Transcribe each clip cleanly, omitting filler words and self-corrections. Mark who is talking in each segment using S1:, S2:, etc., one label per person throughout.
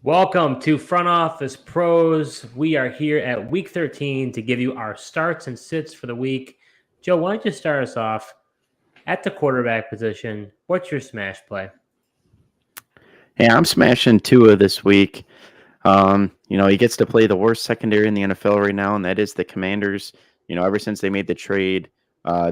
S1: Welcome to Front Office Pros. We are here at week 13 to give you our starts and sits for the week. Joe, why don't you start us off at the quarterback position? What's your smash play?
S2: Hey, I'm smashing Tua this week. He gets to play the worst secondary in the NFL right now, and that is the Commanders. Ever since they made the trade,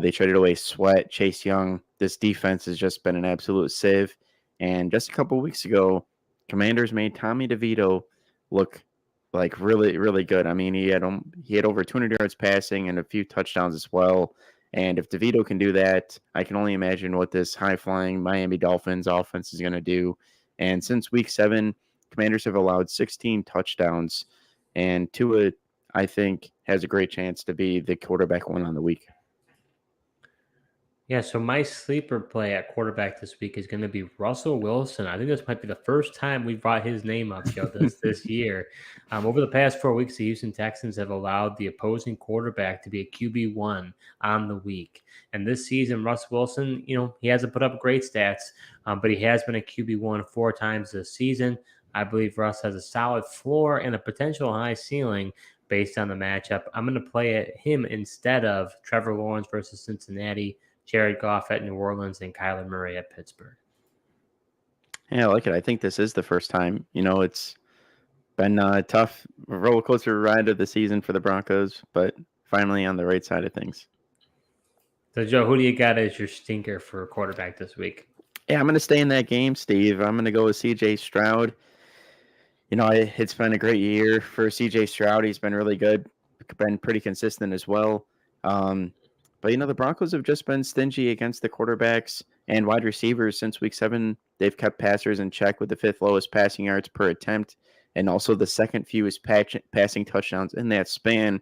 S2: they traded away Sweat, Chase Young. This defense has just been an absolute sieve. And just a couple weeks ago, Commanders made Tommy DeVito look like really, really good. I mean, he had over 200 yards passing and a few touchdowns as well. And if DeVito can do that, I can only imagine what this high-flying Miami Dolphins offense is going to do. And since week 7, Commanders have allowed 16 touchdowns, and Tua, I think, has a great chance to be the quarterback one on the week.
S1: Yeah, so my sleeper play at quarterback this week is going to be Russell Wilson. I think this might be the first time we brought his name up, Joe, this year. Over the past 4 weeks, the Houston Texans have allowed the opposing quarterback to be a QB1 on the week. And this season, Russell Wilson, he hasn't put up great stats, but he has been a QB1 4 times this season. I believe Russ has a solid floor and a potential high ceiling based on the matchup. I'm going to play him instead of Trevor Lawrence versus Cincinnati, Jared Goff at New Orleans, and Kyler Murray at Pittsburgh.
S2: Yeah, I like it. I think this is the first time. It's been a tough roller coaster ride of the season for the Broncos, but finally on the right side of things.
S1: So, Joe, who do you got as your stinker for quarterback this week?
S2: Yeah, I'm going to stay in that game, Steve. I'm going to go with C.J. Stroud. It's been a great year for C.J. Stroud. He's been really good, been pretty consistent as well. But the Broncos have just been stingy against the quarterbacks and wide receivers since week 7. They've kept passers in check with the 5th lowest passing yards per attempt and also the 2nd fewest passing touchdowns in that span.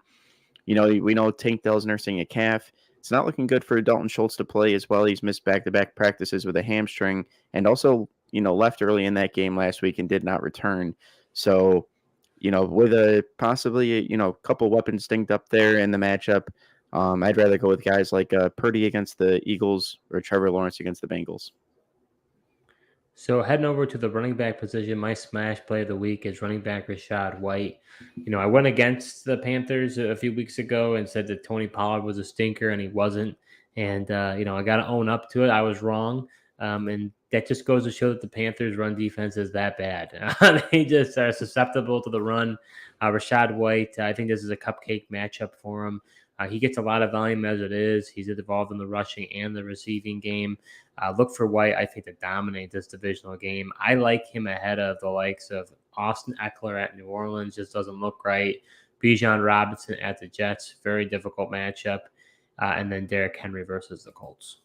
S2: We know Tank Dell's nursing a calf. It's not looking good for Dalton Schultz to play as well. He's missed back-to-back practices with a hamstring and also, left early in that game last week and did not return. So, with a possibly, couple weapons dinged up there in the matchup, I'd rather go with guys like Purdy against the Eagles or Trevor Lawrence against the Bengals.
S1: So heading over to the running back position, my smash play of the week is running back Rachaad White. I went against the Panthers a few weeks ago and said that Tony Pollard was a stinker, and he wasn't. And, I got to own up to it. I was wrong. And that just goes to show that the Panthers' run defense is that bad. They just are susceptible to the run. Rachaad White, I think this is a cupcake matchup for him. He gets a lot of volume as it is. He's involved in the rushing and the receiving game. Look for White, I think, to dominate this divisional game. I like him ahead of the likes of Austin Eckler at New Orleans. Just doesn't look right. Bijan Robinson at the Jets. Very difficult matchup. And then Derrick Henry versus the Colts.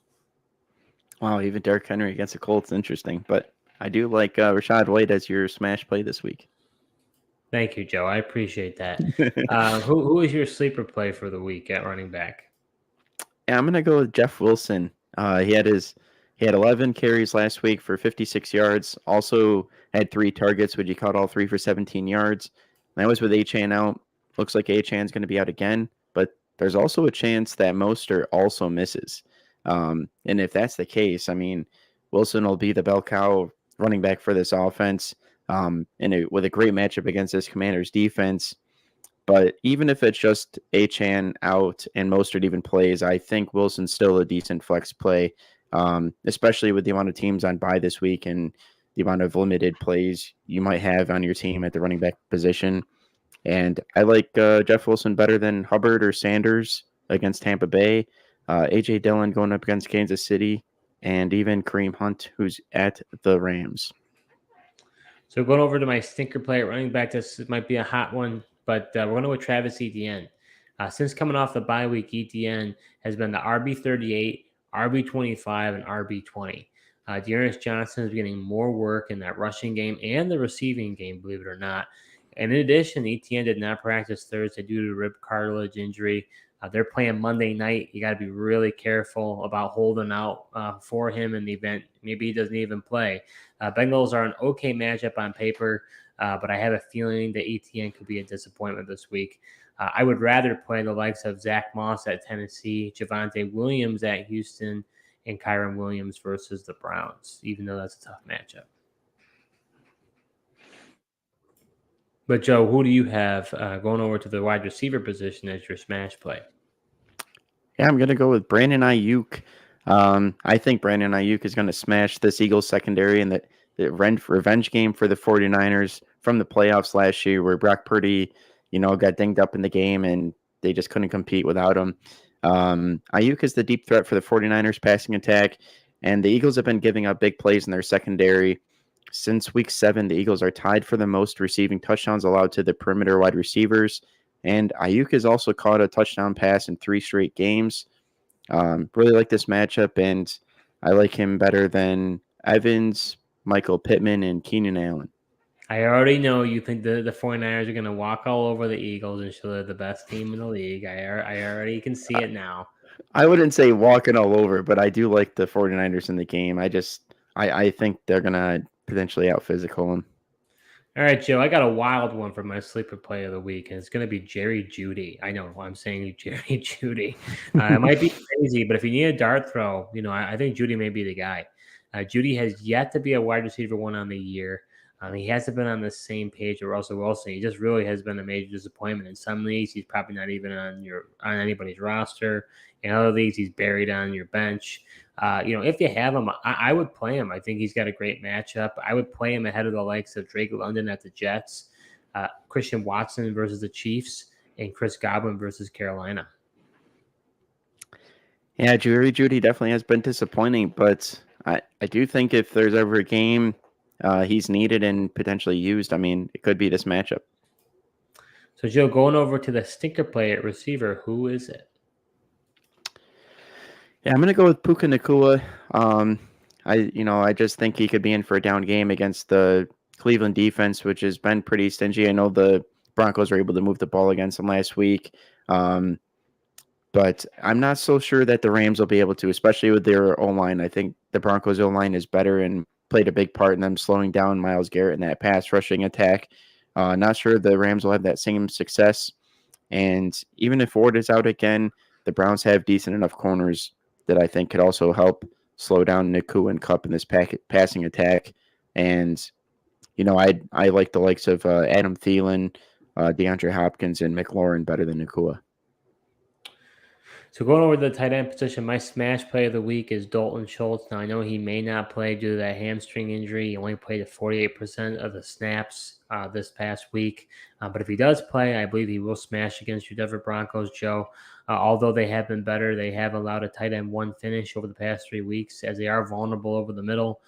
S2: Wow, even Derrick Henry against the Colts, interesting. But I do like Rachaad White as your smash play this week.
S1: Thank you, Joe. I appreciate that. Who is your sleeper play for the week at running back?
S2: Yeah, I'm gonna go with Jeff Wilson. He had 11 carries last week for 56 yards. Also had 3 targets, which he caught all 3 for 17 yards. That was with Achane out. Looks like Achane's going to be out again, but there's also a chance that Mostert also misses. And if that's the case, I mean, Wilson will be the bell cow running back for this offense. With a great matchup against this Commanders defense. But even if it's just Achane out and Mostert even plays, I think Wilson's still a decent flex play, especially with the amount of teams on bye this week and the amount of limited plays you might have on your team at the running back position. And I like Jeff Wilson better than Hubbard or Sanders against Tampa Bay, A.J. Dillon going up against Kansas City, and even Kareem Hunt, who's at the Rams.
S1: So going over to my stinker play at running back, this might be a hot one, but we're going to go with Travis Etienne. Since coming off the bye week, Etienne has been the RB38, RB25, and RB20. Dearness Johnson is getting more work in that rushing game and the receiving game, believe it or not. And in addition, Etienne did not practice Thursday due to rib cartilage injury. They're playing Monday night. You got to be really careful about holding out for him in the event. Maybe he doesn't even play. Bengals are an okay matchup on paper, but I have a feeling that Etienne could be a disappointment this week. I would rather play the likes of Zach Moss at Tennessee, Javonte Williams at Houston, and Kyren Williams versus the Browns, even though that's a tough matchup. But Joe, who do you have going over to the wide receiver position as your smash play?
S2: Yeah, I'm gonna go with Brandon Ayuk. I think Brandon Ayuk is gonna smash this Eagles secondary in the revenge game for the 49ers from the playoffs last year, where Brock Purdy, got dinged up in the game and they just couldn't compete without him. Ayuk is the deep threat for the 49ers passing attack, and the Eagles have been giving up big plays in their secondary. Since week 7, the Eagles are tied for the most receiving touchdowns allowed to the perimeter wide receivers. And Ayuk has also caught a touchdown pass in 3 straight games. Really like this matchup, and I like him better than Evans, Michael Pittman, and Keenan Allen.
S1: I already know you think the 49ers are going to walk all over the Eagles and show they're the best team in the league. I already can see it now.
S2: I wouldn't say walking all over, but I do like the 49ers in the game. I think they're going to potentially out physical them.
S1: All right, Joe, I got a wild one for my sleeper play of the week, and it's going to be Jerry Jeudy. I know I'm saying Jerry Jeudy. It might be crazy, but if you need a dart throw, I think Jeudy may be the guy. Jeudy has yet to be a wide receiver one on the year. He hasn't been on the same page with Russell Wilson. He just really has been a major disappointment. In some leagues, he's probably not even on anybody's roster. In other leagues, he's buried on your bench. If you have him, I would play him. I think he's got a great matchup. I would play him ahead of the likes of Drake London at the Jets, Christian Watson versus the Chiefs, and Chris Godwin versus Carolina.
S2: Yeah, Jerry Jeudy definitely has been disappointing, but I do think if there's ever a game he's needed and potentially used, it could be this matchup.
S1: So, Joe, going over to the stinker play at receiver, who is it?
S2: Yeah, I'm gonna go with Puka Nacua. I just think he could be in for a down game against the Cleveland defense, which has been pretty stingy. I know the Broncos were able to move the ball against them last week, but I'm not so sure that the Rams will be able to, especially with their O-line. I think the Broncos O-line is better and played a big part in them slowing down Myles Garrett in that pass rushing attack. Not sure the Rams will have that same success. And even if Ward is out again, the Browns have decent enough corners that I think could also help slow down Nacua and Kupp in this passing attack. And, I like the likes of Adam Thielen, DeAndre Hopkins, and McLaurin better than Nacua.
S1: So going over to the tight end position, my smash play of the week is Dalton Schultz. Now, I know he may not play due to that hamstring injury. He only played at 48% of the snaps this past week. But if he does play, I believe he will smash against your Denver Broncos, Joe. Although they have been better, they have allowed a tight end one finish over the past 3 weeks as they are vulnerable over the middle.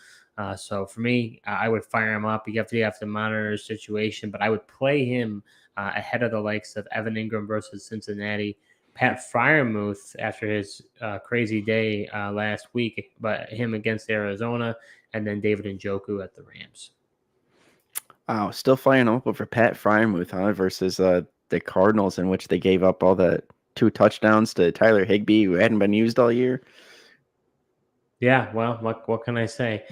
S1: So for me, I would fire him up. You have to monitor his situation, but I would play him ahead of the likes of Evan Ingram versus Cincinnati. Pat Freiermuth after his crazy day last week, but him against Arizona, and then David Njoku at the Rams.
S2: Wow, still firing up over Pat Freiermuth, versus the Cardinals, in which they gave up all the 2 touchdowns to Tyler Higbee, who hadn't been used all year.
S1: Yeah, well, what can I say?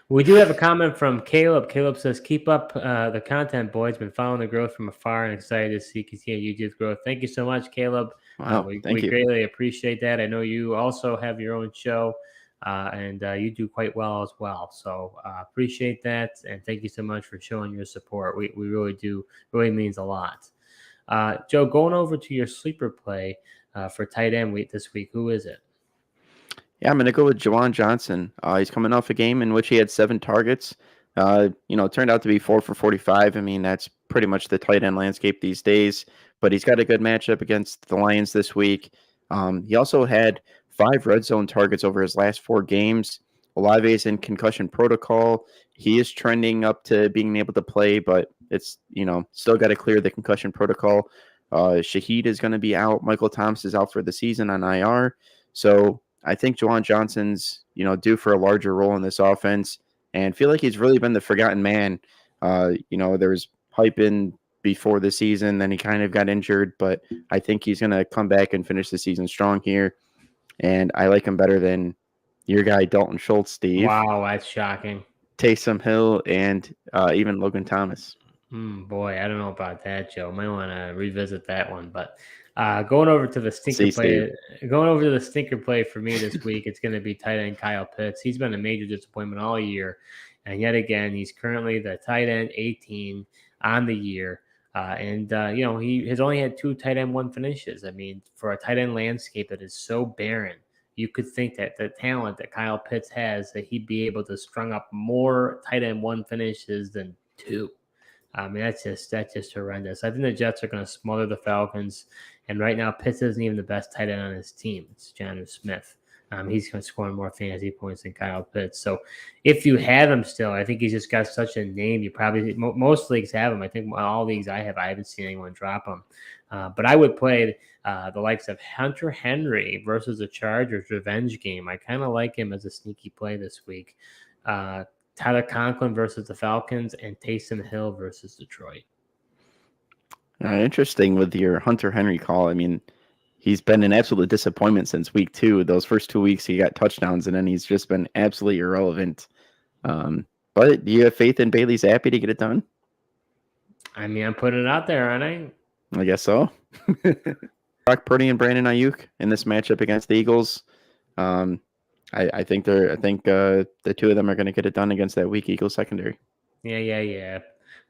S1: We do have a comment from Caleb. Caleb says, keep up the content, boys. Been following the growth from afar and excited to see continued YouTube growth. Thank you so much, Caleb.
S2: Wow,
S1: we
S2: thank you.
S1: greatly appreciate that. I know you also have your own show, and you do quite well as well. So appreciate that, and thank you so much for showing your support. We really do. Really means a lot. Joe, going over to your sleeper play for tight end week this week, who is it?
S2: Yeah, I'm going to go with Juwan Johnson. He's coming off a game in which he had 7 targets. Turned out to be 4 for 45. That's pretty much the tight end landscape these days. But he's got a good matchup against the Lions this week. He also had 5 red zone targets over his last 4 games. Olave is in concussion protocol. He is trending up to being able to play, but it's, still got to clear the concussion protocol. Shaheed is going to be out. Michael Thomas is out for the season on IR. So I think Juwan Johnson's, due for a larger role in this offense, and feel like he's really been the forgotten man. There was hype in before the season, then he kind of got injured, but I think he's going to come back and finish the season strong here. And I like him better than your guy, Dalton Schultz, Steve.
S1: Wow, that's shocking.
S2: Taysom Hill and even Logan Thomas.
S1: Boy, I don't know about that, Joe. Might want to revisit that one, but going over to the stinker play for me this week, it's going to be tight end Kyle Pitts. He's been a major disappointment all year. And yet again, he's currently the tight end 18 on the year. He has only had 2 tight end 1 finishes. I mean, for a tight end landscape that is so barren, you could think that the talent that Kyle Pitts has, that he'd be able to strung up more tight end 1 finishes than 2. I mean, that's just horrendous. I think the Jets are going to smother the Falcons. And right now, Pitts isn't even the best tight end on his team. It's Jonnu Smith. He's going to score more fantasy points than Kyle Pitts. So if you have him still, I think he's just got such a name. You probably most leagues have him. I think all leagues I haven't seen anyone drop him. But I would play the likes of Hunter Henry versus the Chargers revenge game. I kind of like him as a sneaky play this week. Tyler Conklin versus the Falcons, and Taysom Hill versus Detroit.
S2: Interesting with your Hunter Henry call. I mean, he's been an absolute disappointment since week 2. Those first 2 weeks, he got touchdowns, and then he's just been absolutely irrelevant. But do you have faith in Bailey Zappi to get it done?
S1: I mean, I'm putting it out there, aren't I?
S2: I guess so. Brock Purdy and Brandon Ayuk in this matchup against the Eagles. I think the 2 of them are going to get it done against that weak Eagles secondary.
S1: Yeah.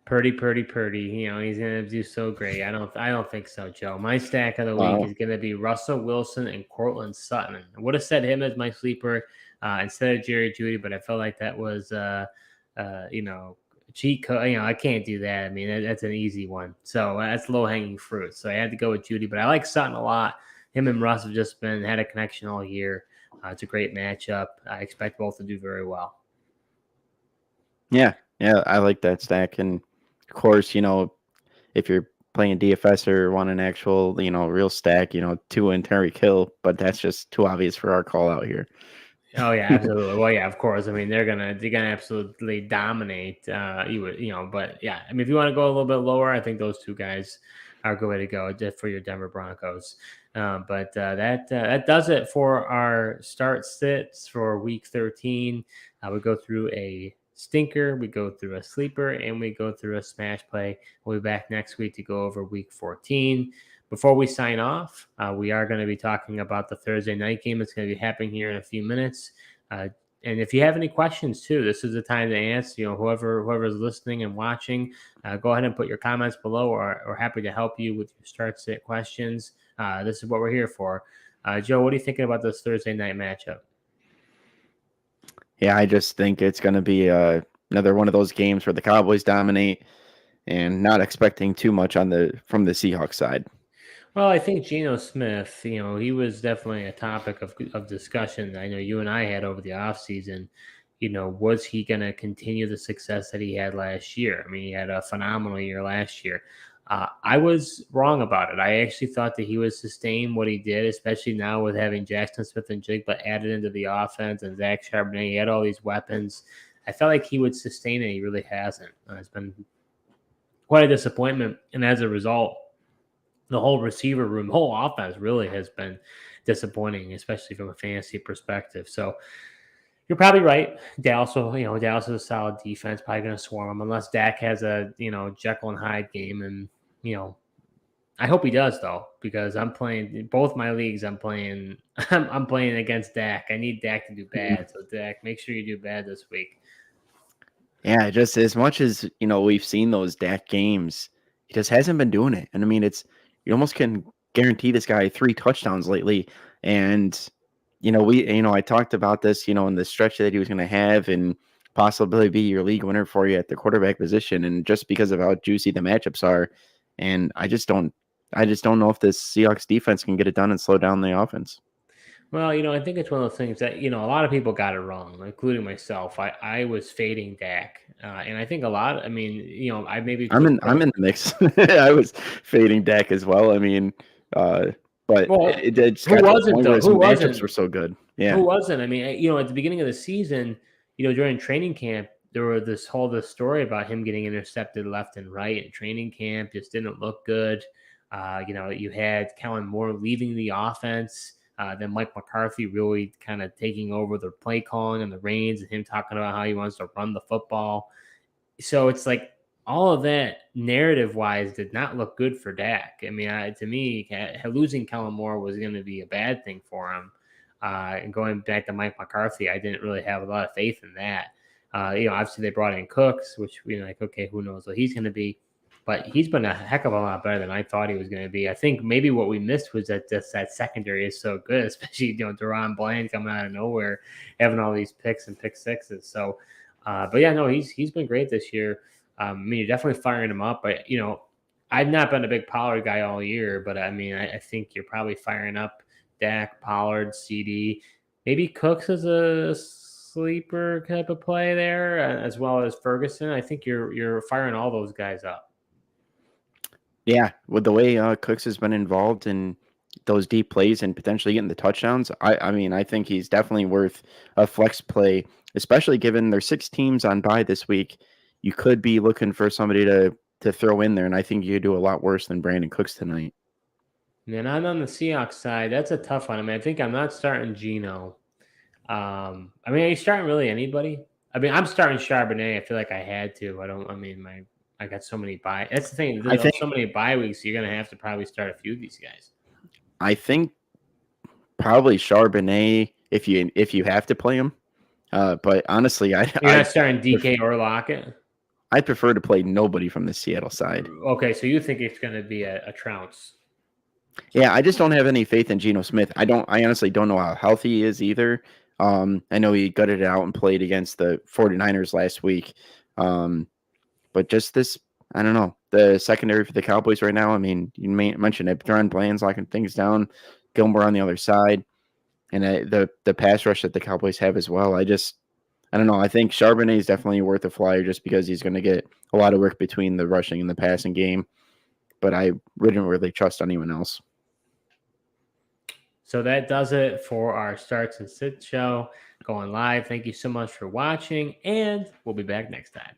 S1: Purdy. You know, he's going to do so great. I don't think so, Joe. My stack of the week is going to be Russell Wilson and Cortland Sutton. I would have set him as my sleeper instead of Jerry Jeudy, but I felt like that was, cheat code. You know, I can't do that. I mean, that's an easy one. So that's low hanging fruit. So I had to go with Jeudy, but I like Sutton a lot. Him and Russ have just had a connection all year. It's a great matchup. I expect both to do very well.
S2: Yeah, I like that stack. And of course, you know, if you're playing DFS or want an actual, real stack, Tua and Tyreek Hill, but that's just too obvious for our call out here.
S1: Oh yeah, absolutely. Well, yeah, of course. I mean, they're gonna absolutely dominate. But yeah, I mean, if you want to go a little bit lower, I think those 2 guys are a good way to go for your Denver Broncos. That does it for our start sits for week 13. We go through a stinker, we go through a sleeper, and we go through a smash play. We'll be back next week to go over week 14. Before we sign off, we are going to be talking about the Thursday night game. It's going to be happening here in a few minutes. And if you have any questions too, this is the time to ask. You know, whoever's listening and watching, go ahead and put your comments below. Or happy to help you with your start sit questions. This is what we're here for. Joe, what are you thinking about this Thursday night matchup?
S2: Yeah, I just think it's going to be another one of those games where the Cowboys dominate, and not expecting too much from the Seahawks side.
S1: Well, I think Geno Smith, he was definitely a topic of discussion. I know you and I had over the offseason. Was he going to continue the success that he had last year? I mean, he had a phenomenal year last year. I was wrong about it. I actually thought that he would sustain what he did, especially now with having Jackson Smith and Jigba added into the offense and Zach Charbonnet. He had all these weapons. I felt like he would sustain it. He really hasn't. It's been quite a disappointment. And as a result, the whole receiver room, the whole offense really has been disappointing, especially from a fantasy perspective. So you're probably right. Dallas is a solid defense, probably going to swarm them unless Dak has a, Jekyll and Hyde game. And, I hope he does though, because I'm playing both my leagues. I'm playing against Dak. I need Dak to do bad. So Dak, make sure you do bad this week.
S2: Yeah, just as much as, we've seen those Dak games, he just hasn't been doing it. And I mean, you almost can guarantee this guy 3 touchdowns lately. And, I talked about this, in the stretch that he was going to have and possibly be your league winner for you at the quarterback position. And just because of how juicy the matchups are. And I just don't know if this Seahawks defense can get it done and slow down the offense.
S1: Well, I think it's one of those things that, a lot of people got it wrong, including myself. I was fading Dak. And I think I'm in
S2: the mix. I was fading Dak as well. I mean, but it just
S1: who wasn't though? Who wasn't?
S2: Matchups were so good. Yeah.
S1: Who wasn't? I mean, at the beginning of the season, during training camp, there were this story about him getting intercepted left and right in training camp. Just didn't look good. You had Kellen Moore leaving the offense. Then Mike McCarthy really kind of taking over the play calling and the reins, and him talking about how he wants to run the football. So it's like all of that narrative-wise did not look good for Dak. I mean, to me, losing Kellen Moore was going to be a bad thing for him. And going back to Mike McCarthy, I didn't really have a lot of faith in that. Obviously they brought in Cooks, which we like, okay, who knows what he's going to be. But he's been a heck of a lot better than I thought he was going to be. I think maybe what we missed was that that secondary is so good, especially Deron Bland coming out of nowhere, having all these picks and pick sixes. So, but yeah, no, he's been great this year. I mean, you're definitely firing him up. But I've not been a big Pollard guy all year, but I mean, I think you're probably firing up Dak, Pollard, CD, maybe Cooks as a sleeper type of play there, as well as Ferguson. I think you're firing all those guys up.
S2: Yeah, with the way Cooks has been involved in those deep plays and potentially getting the touchdowns, I mean, I think he's definitely worth a flex play, especially given there's 6 teams on bye this week. You could be looking for somebody to throw in there, and I think you could do a lot worse than Brandon Cooks tonight.
S1: And I'm on the Seahawks side. That's a tough one. I mean, I think I'm not starting Geno. I mean, are you starting really anybody? I mean, I'm starting Charbonnet. I feel like I had to. I got so many bye. That's the thing.
S2: I think
S1: so many bye weeks. You're gonna have to probably start a few of these guys.
S2: I think probably Charbonnet if you have to play him. But honestly,
S1: You're not starting DK or Lockett.
S2: I prefer to play nobody from the Seattle side.
S1: Okay, so you think it's going to be a trounce?
S2: Yeah, I just don't have any faith in Geno Smith. I honestly don't know how healthy he is either. I know he gutted it out and played against the 49ers last week. But just this, I don't know, the secondary for the Cowboys right now. I mean, you mentioned it. Deron Bland's locking things down. Gilmore on the other side. And the pass rush that the Cowboys have as well. I don't know. I think Charbonnet is definitely worth a flyer just because he's going to get a lot of work between the rushing and the passing game. But I wouldn't really trust anyone else.
S1: So that does it for our Starts and Sit show going live. Thank you so much for watching, and we'll be back next time.